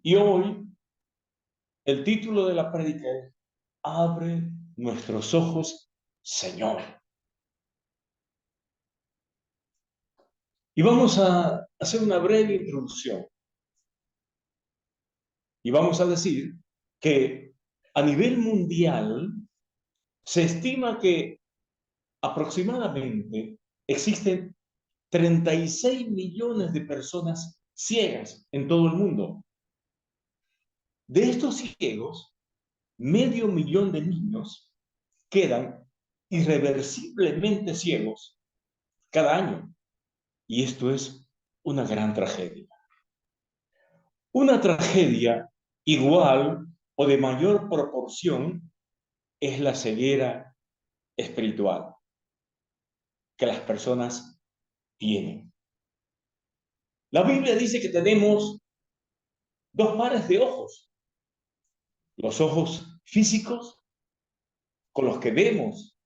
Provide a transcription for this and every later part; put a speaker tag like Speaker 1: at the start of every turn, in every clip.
Speaker 1: Y hoy el título de la prédica es Abre nuestros ojos, Señor. Y vamos a hacer una breve introducción. Y vamos a decir que a nivel mundial se estima que aproximadamente existen 36 millones de personas ciegas en todo el mundo. De estos ciegos, medio millón de niños quedan irreversiblemente ciegos cada año. Y esto es una gran tragedia. Una tragedia igual o de mayor proporción es la ceguera espiritual que las personas tienen. La Biblia dice que tenemos dos pares de ojos. Los ojos físicos con los que vemos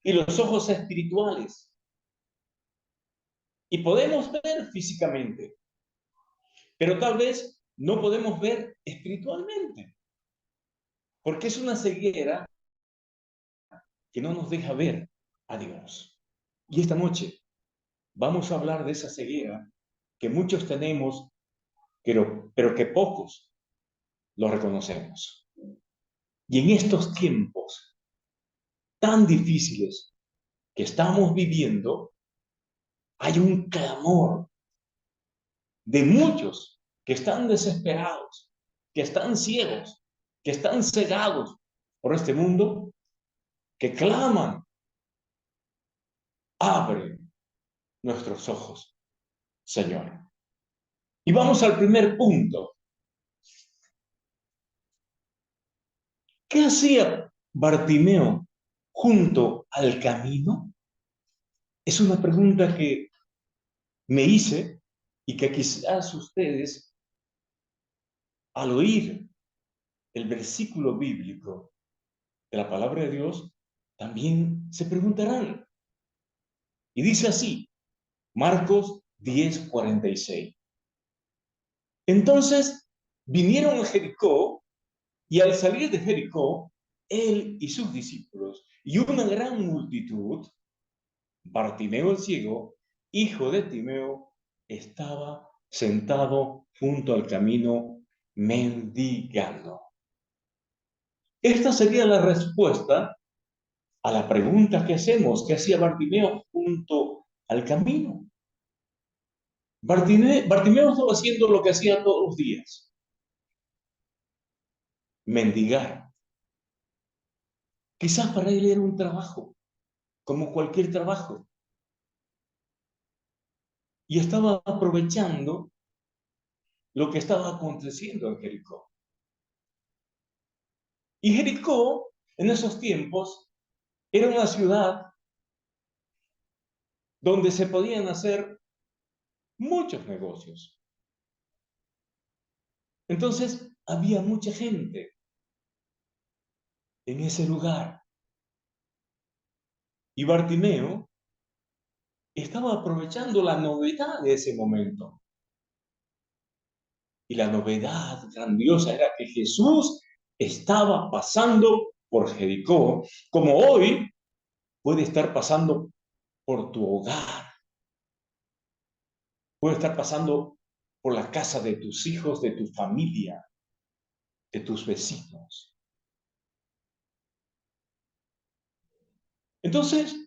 Speaker 1: y los ojos espirituales. Y podemos ver físicamente, pero tal vez no podemos ver espiritualmente, porque es una ceguera que no nos deja ver a Dios. Y esta noche vamos a hablar de esa ceguera que muchos tenemos, pero que pocos lo reconocemos. Y en estos tiempos tan difíciles que estamos viviendo, hay un clamor de muchos que están desesperados, que están ciegos, que están cegados por este mundo, que claman, abre nuestros ojos, Señor. Y vamos al primer punto. ¿Qué hacía Bartimeo junto al camino? Es una pregunta que me hice y que quizás ustedes, al oír el versículo bíblico de la palabra de Dios, también se preguntarán. Y dice así, Marcos 10:46. Entonces vinieron a Jericó y al salir de Jericó, él y sus discípulos y una gran multitud, Bartimeo el ciego, hijo de Timeo, estaba sentado junto al camino mendigando. Esta sería la respuesta a la pregunta que hacemos, ¿qué hacía Bartimeo junto al camino? Bartimeo estaba haciendo lo que hacía todos los días, mendigar. Quizás para él era un trabajo, como cualquier trabajo, y estaba aprovechando lo que estaba aconteciendo en Jericó. Y Jericó, en esos tiempos, era una ciudad donde se podían hacer muchos negocios. Entonces, había mucha gente en ese lugar. Y Bartimeo estaba aprovechando la novedad de ese momento. Y la novedad grandiosa era que Jesús estaba pasando por Jericó, como hoy puede estar pasando por tu hogar, puede estar pasando por la casa de tus hijos, de tu familia, de tus vecinos. Entonces,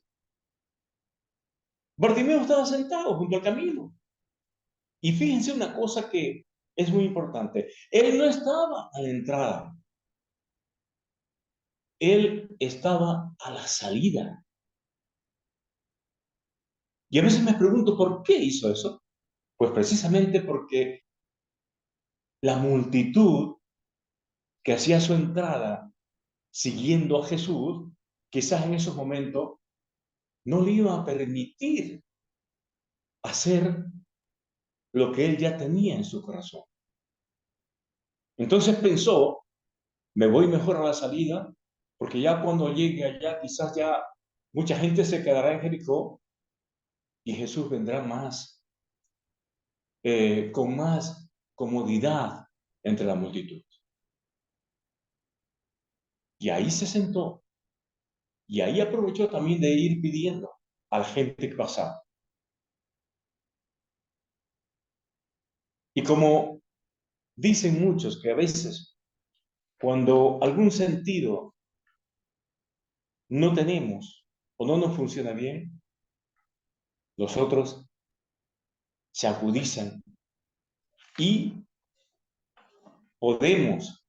Speaker 1: Bartimeo estaba sentado junto al camino. Y fíjense una cosa que es muy importante. Él no estaba a la entrada. Él estaba a la salida. Y a veces me pregunto, ¿por qué hizo eso? Pues precisamente porque la multitud que hacía su entrada siguiendo a Jesús, quizás en esos momentos no le iba a permitir hacer lo que él ya tenía en su corazón. Entonces pensó, me voy mejor a la salida, porque ya cuando llegue allá, quizás ya mucha gente se quedará en Jericó y Jesús vendrá con más comodidad entre la multitud. Y ahí se sentó. Y ahí aprovechó también de ir pidiendo a la gente que pasaba. Y como dicen muchos que a veces, cuando algún sentido no tenemos o no nos funciona bien, los otros se agudizan y podemos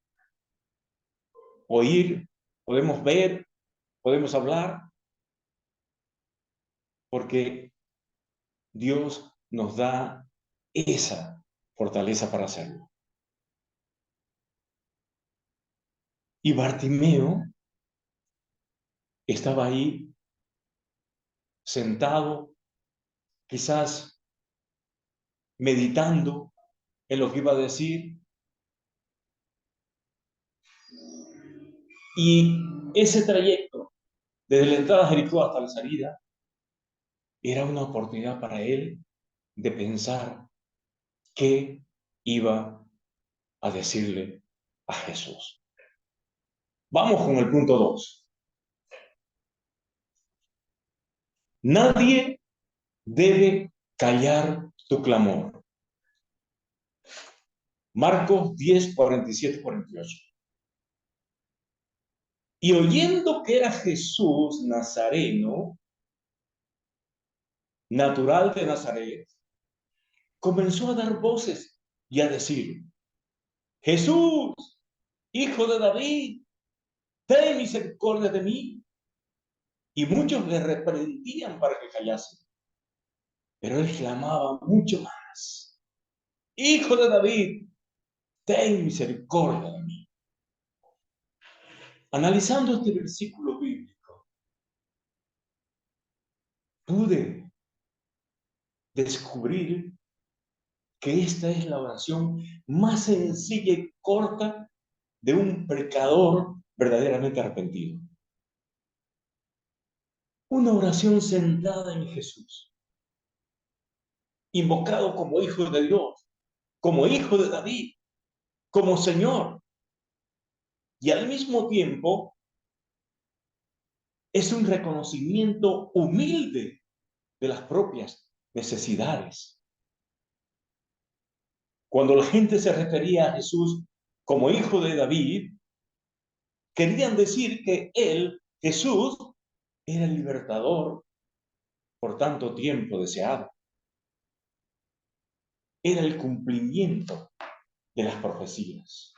Speaker 1: oír, podemos ver, podemos hablar, porque Dios nos da esa fortaleza para hacerlo. Y Bartimeo estaba ahí sentado, quizás meditando en lo que iba a decir, y ese trayecto desde la entrada a Jericó hasta la salida era una oportunidad para él de pensar qué iba a decirle a Jesús. Vamos con el punto 2. Nadie debe callar tu clamor. Marcos 10, 47, 48. Y oyendo que era Jesús Nazareno, natural de Nazaret, comenzó a dar voces y a decir: Jesús, hijo de David, ten misericordia de mí. Y muchos le reprendían para que callase. Pero él clamaba mucho más: Hijo de David, ten misericordia de mí. Analizando este versículo bíblico, pude descubrir que esta es la oración más sencilla y corta de un pecador verdaderamente arrepentido. Una oración centrada en Jesús, invocado como Hijo de Dios, como Hijo de David, como Señor. Y al mismo tiempo es un reconocimiento humilde de las propias necesidades. Cuando la gente se refería a Jesús como Hijo de David, querían decir que él, Jesús, era el libertador por tanto tiempo deseado. Era el cumplimiento de las profecías.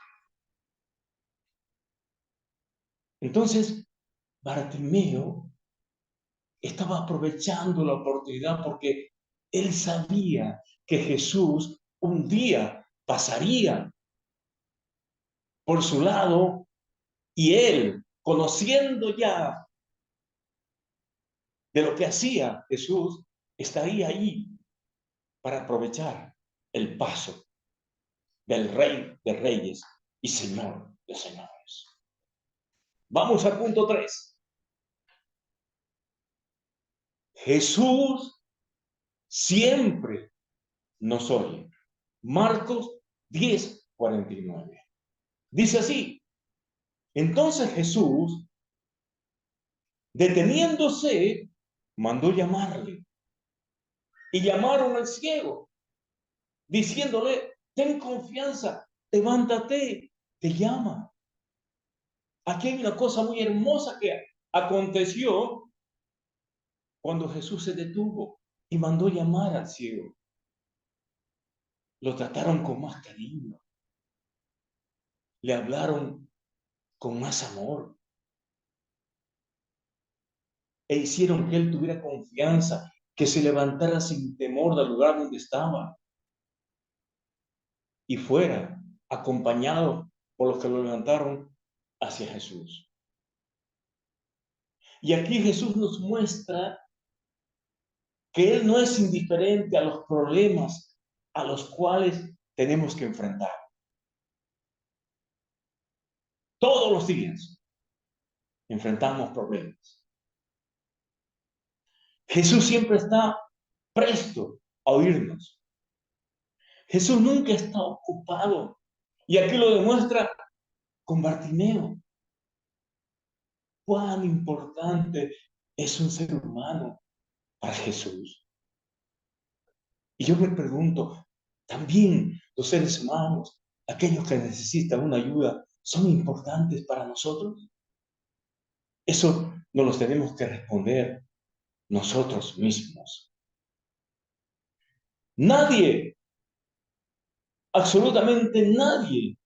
Speaker 1: Entonces, Bartimeo estaba aprovechando la oportunidad porque él sabía que Jesús un día pasaría por su lado y él, conociendo ya de lo que hacía Jesús, estaría ahí para aprovechar el paso del Rey de Reyes y Señor de Señores. Vamos al punto 3. Jesús siempre nos oye. Marcos 10, 49. Dice así: entonces Jesús, deteniéndose, mandó llamarle. Y llamaron al ciego, diciéndole: ten confianza, levántate, te llama. Aquí hay una cosa muy hermosa que aconteció cuando Jesús se detuvo y mandó llamar al ciego. Lo trataron con más cariño, le hablaron con más amor e hicieron que él tuviera confianza, que se levantara sin temor del lugar donde estaba y fuera acompañado por los que lo levantaron hacia Jesús. Y aquí Jesús nos muestra que Él no es indiferente a los problemas a los cuales tenemos que enfrentar. Todos los días enfrentamos problemas. Jesús siempre está presto a oírnos. Jesús nunca está ocupado Y aquí lo demuestra con Bartimeo. Cuán importante es un ser humano para Jesús. Y yo me pregunto, también los seres humanos, aquellos que necesitan una ayuda, ¿son importantes para nosotros? Eso nos lo tenemos que responder nosotros mismos. Nadie, absolutamente nadie,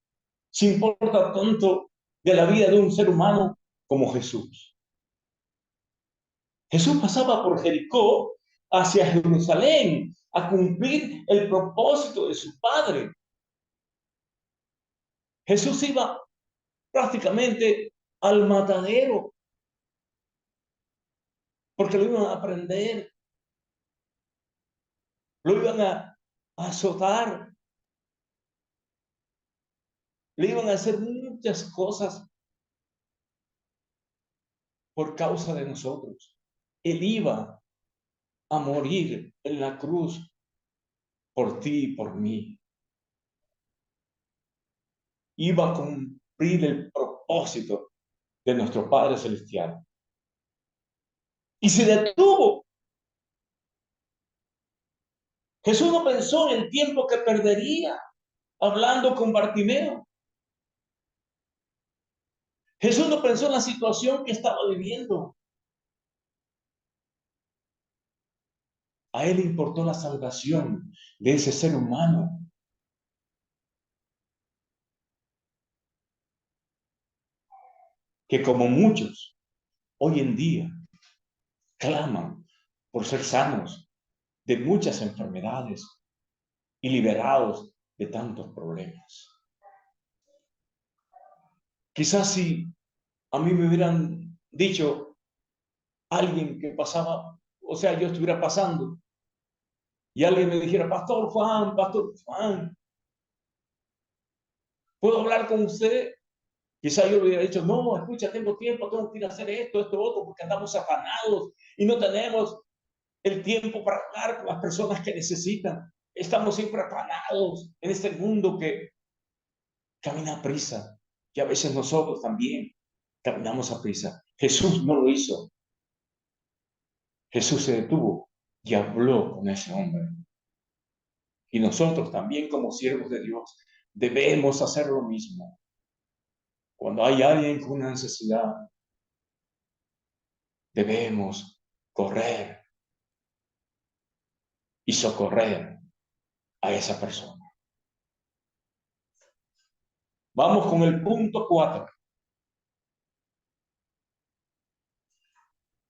Speaker 1: se importa tanto de la vida de un ser humano como Jesús. Jesús pasaba por Jericó hacia Jerusalén a cumplir el propósito de su Padre. Jesús iba prácticamente al matadero porque lo iban a prender, lo iban a azotar, le iban a hacer muchas cosas por causa de nosotros. Él iba a morir en la cruz por ti y por mí. Iba a cumplir el propósito de nuestro Padre Celestial. Y se detuvo. Jesús no pensó en el tiempo que perdería hablando con Bartimeo. Jesús no pensó en la situación que estaba viviendo. A él le importó la salvación de ese ser humano. Que como muchos hoy en día claman por ser sanos de muchas enfermedades y liberados de tantos problemas. Quizás si a mí me hubieran dicho alguien que pasaba, o sea, yo estuviera pasando y alguien me dijera, Pastor Juan, ¿puedo hablar con usted? Quizás yo le hubiera dicho, no, escucha, tengo tiempo, tengo que ir a hacer esto, otro, porque andamos afanados y no tenemos el tiempo para hablar con las personas que necesitan. Estamos siempre afanados en este mundo que camina a prisa, y a veces nosotros también caminamos a prisa. Jesús no lo hizo. Jesús se detuvo y habló con ese hombre. Y nosotros también como siervos de Dios debemos hacer lo mismo. Cuando hay alguien con una necesidad, debemos correr y socorrer a esa persona. Vamos con el punto 4.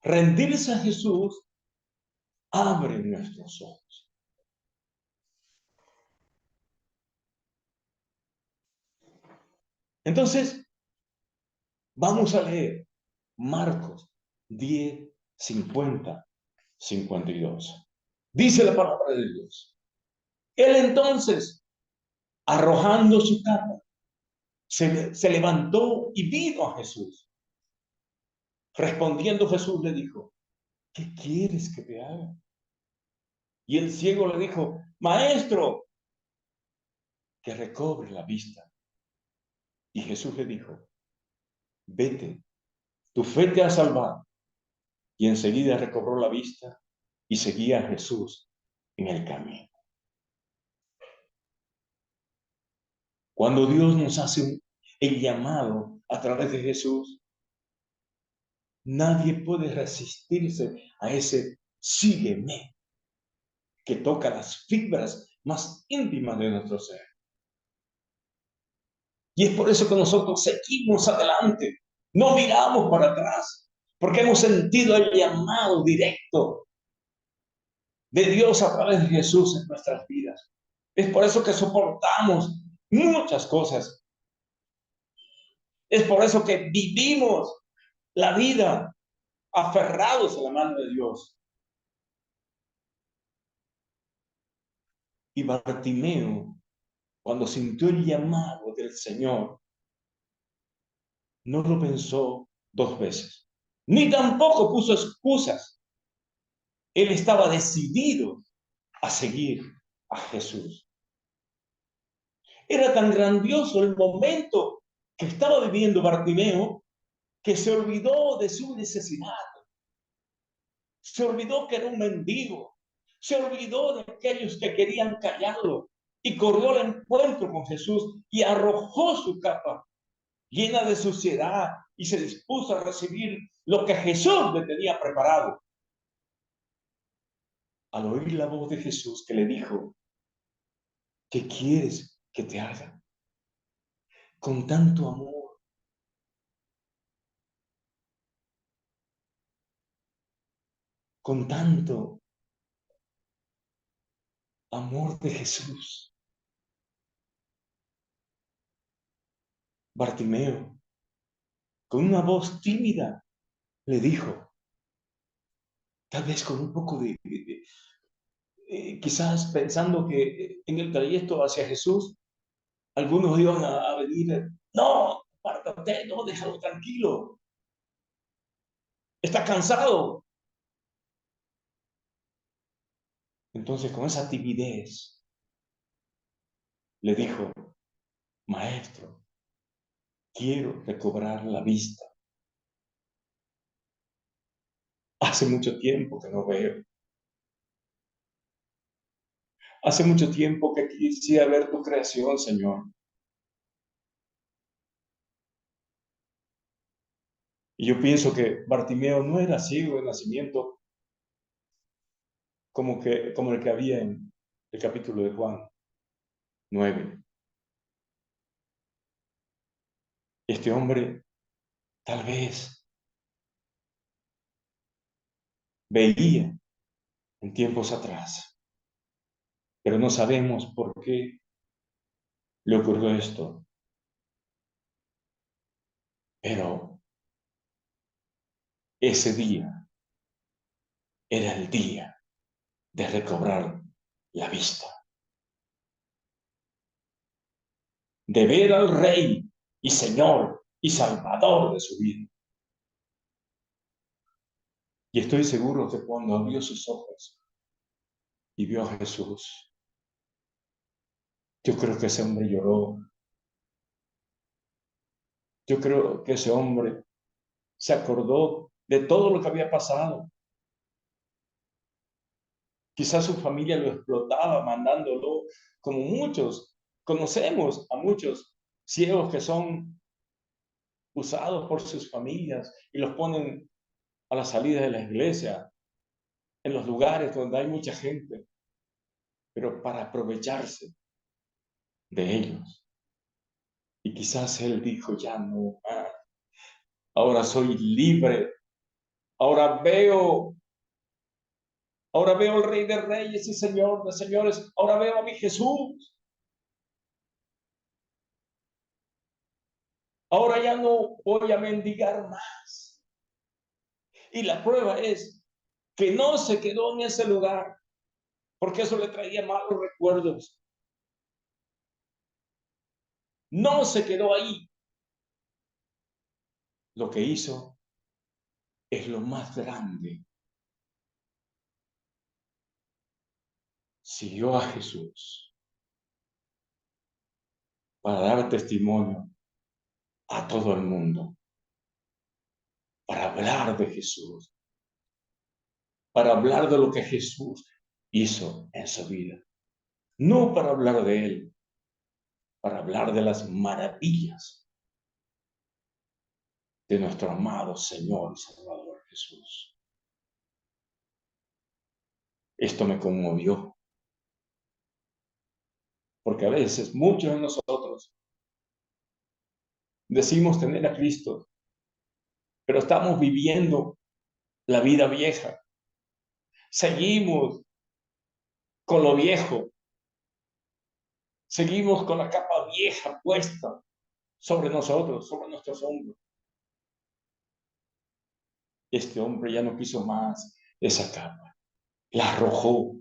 Speaker 1: Rendirse a Jesús abre nuestros ojos. Entonces, vamos a leer Marcos 10, 50, 52. Dice la palabra de Dios. Él entonces, arrojando su capa, se levantó y vino a Jesús. Respondiendo Jesús le dijo, ¿qué quieres que te haga? Y el ciego le dijo, Maestro, que recobre la vista. Y Jesús le dijo, vete, tu fe te ha salvado. Y enseguida recobró la vista y seguía a Jesús en el camino. Cuando Dios nos hace el llamado a través de Jesús, nadie puede resistirse a ese sígueme que toca las fibras más íntimas de nuestro ser. Y es por eso que nosotros seguimos adelante, no miramos para atrás, porque hemos sentido el llamado directo de Dios a través de Jesús en nuestras vidas. Es por eso que soportamos muchas cosas. Es por eso que vivimos la vida aferrados a la mano de Dios. Y Bartimeo, cuando sintió el llamado del Señor, no lo pensó dos veces, ni tampoco puso excusas. Él estaba decidido a seguir a Jesús. Era tan grandioso el momento que estaba viviendo Bartimeo que se olvidó de su necesidad. Se olvidó que era un mendigo. Se olvidó de aquellos que querían callarlo y corrió al encuentro con Jesús y arrojó su capa llena de suciedad y se dispuso a recibir lo que Jesús le tenía preparado. Al oír la voz de Jesús que le dijo, ¿qué quieres que te haga? Con tanto amor, con tanto amor de Jesús. Bartimeo, con una voz tímida, le dijo, tal vez con un poco quizás pensando que en el trayecto hacia Jesús, algunos iban a venir, no, apártate, no, déjalo tranquilo, está cansado. Entonces, con esa timidez, le dijo, maestro, quiero recobrar la vista. Hace mucho tiempo que no veo. Hace mucho tiempo que quisiera ver tu creación, Señor. Y yo pienso que Bartimeo no era ciego de nacimiento como el que había en el capítulo de Juan 9. Este hombre tal vez veía en tiempos atrás, pero no sabemos por qué le ocurrió esto. Pero ese día era el día de recobrar la vista, de ver al Rey y Señor y Salvador de su vida. Y estoy seguro que cuando abrió sus ojos y vio a Jesús, yo creo que ese hombre lloró. Yo creo que ese hombre se acordó de todo lo que había pasado. Quizás su familia lo explotaba mandándolo, como muchos conocemos a muchos ciegos que son usados por sus familias y los ponen a la salida de la iglesia, en los lugares donde hay mucha gente, pero para aprovecharse de ellos. Y quizás él dijo, ya no más, ahora soy libre, ahora veo, ahora veo al Rey de Reyes y Señor de Señores, ahora veo a mi Jesús, ahora ya no voy a mendigar más. Y la prueba es que no se quedó en ese lugar, porque eso le traía malos recuerdos. No se quedó ahí. Lo que hizo es lo más grande. Siguió a Jesús para dar testimonio a todo el mundo, para hablar de Jesús, para hablar de lo que Jesús hizo en su vida. No para hablar de él, para hablar de las maravillas de nuestro amado Señor y Salvador Jesús. Esto me conmovió, porque a veces muchos de nosotros decimos tener a Cristo, pero estamos viviendo la vida vieja. Seguimos con lo viejo, seguimos con la capa vieja puesta sobre nosotros, sobre nuestros hombros. Este hombre ya no quiso más esa capa, la arrojó,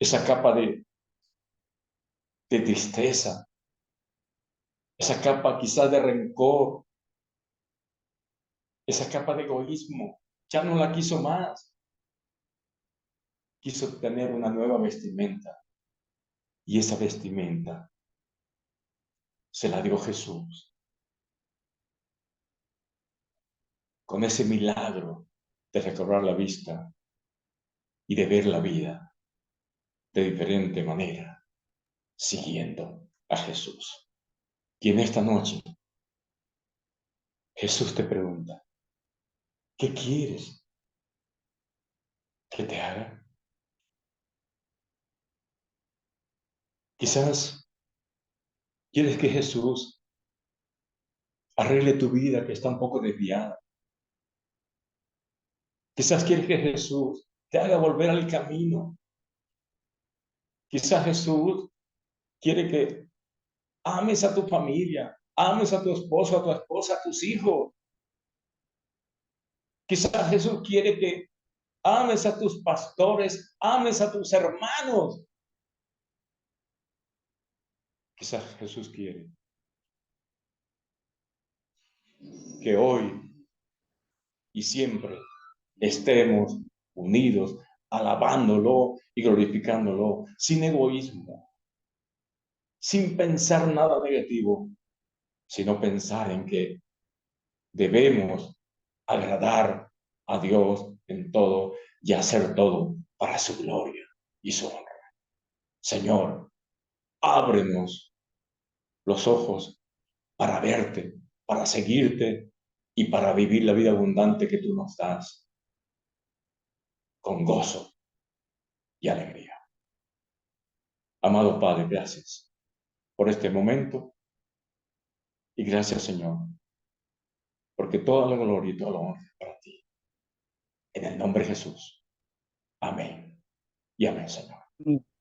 Speaker 1: esa capa de tristeza, esa capa quizás de rencor, esa capa de egoísmo, ya no la quiso más. Quiso tener una nueva vestimenta, y esa vestimenta se la dio Jesús, con ese milagro de recobrar la vista y de ver la vida de diferente manera, siguiendo a Jesús. Y en esta noche, Jesús te pregunta, ¿qué quieres que te haga? Quizás quieres que Jesús arregle tu vida que está un poco desviada. Quizás quieres que Jesús te haga volver al camino. Quizás Jesús quiere que ames a tu familia, ames a tu esposo, a tu esposa, a tus hijos. Quizás Jesús quiere que ames a tus pastores, ames a tus hermanos. Quizás Jesús quiere que hoy y siempre estemos unidos, alabándolo y glorificándolo, sin egoísmo, sin pensar nada negativo, sino pensar en que debemos agradar a Dios en todo y hacer todo para su gloria y su honra. Señor, ábrenos los ojos para verte, para seguirte y para vivir la vida abundante que tú nos das con gozo y alegría. Amado Padre, gracias por este momento y gracias, Señor, porque toda la gloria y toda la honra es para ti. En el nombre de Jesús. Amén y amén, Señor.